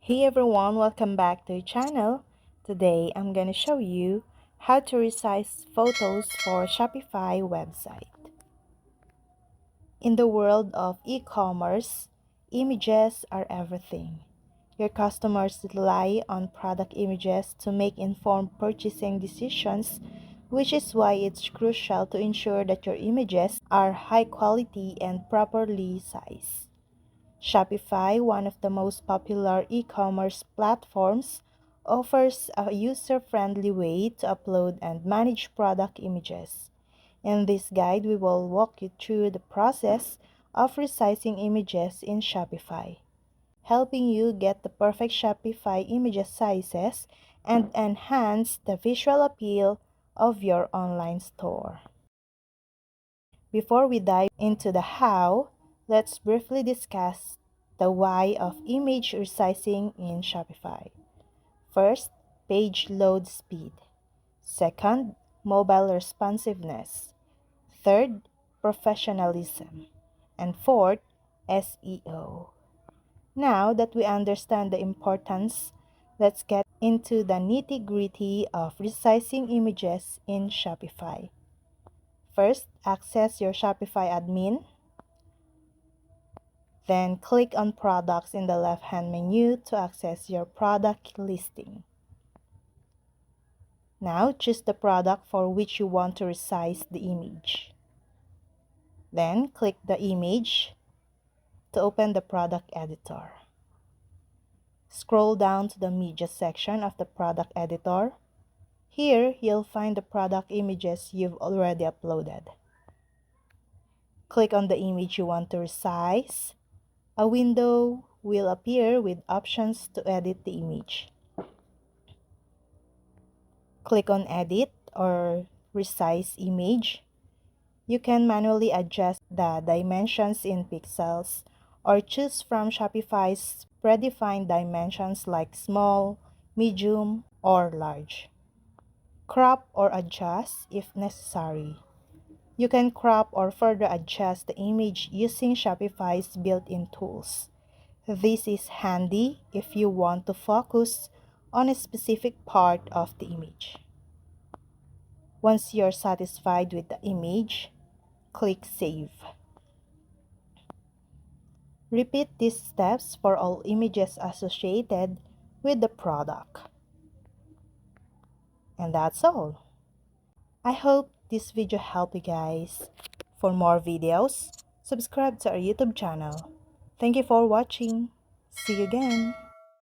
Hey everyone, welcome back to the channel. Today I'm gonna show you how to resize photos for Shopify website. In the world of e-commerce, images are everything. Your customers rely on product images to make informed purchasing decisions, which is why it's crucial to ensure that your images are high quality and properly sized. Shopify, one of the most popular e-commerce platforms, offers a user-friendly way to upload and manage product images. In this guide, we will walk you through the process of resizing images in Shopify, helping you get the perfect Shopify image sizes and enhance the visual appeal of your online store. Before we dive into the how, let's briefly discuss the why of image resizing in Shopify. First, page load speed. Second, mobile responsiveness. Third, professionalism. And fourth, SEO. Now that we understand the importance, let's get into the nitty-gritty of resizing images in Shopify. First, access your Shopify admin. Then click on Products in the left-hand menu to access your product listing. Now choose the product for which you want to resize the image. Then click the image to open the product editor. Scroll down to the media section of the product editor. Here, you'll find the product images you've already uploaded. Click on the image you want to resize. A window will appear with options to edit the image. Click on Edit or Resize Image. You can manually adjust the dimensions in pixels or choose from Shopify's predefined dimensions like small, medium, or large. Crop or adjust if necessary. You can crop or further adjust the image using Shopify's built-in tools. This is handy if you want to focus on a specific part of the image. Once you're satisfied with the image, click Save. Repeat these steps for all images associated with the product. And that's all. I hope this video helped you guys. For more videos, subscribe to our YouTube channel. Thank you for watching. See you again.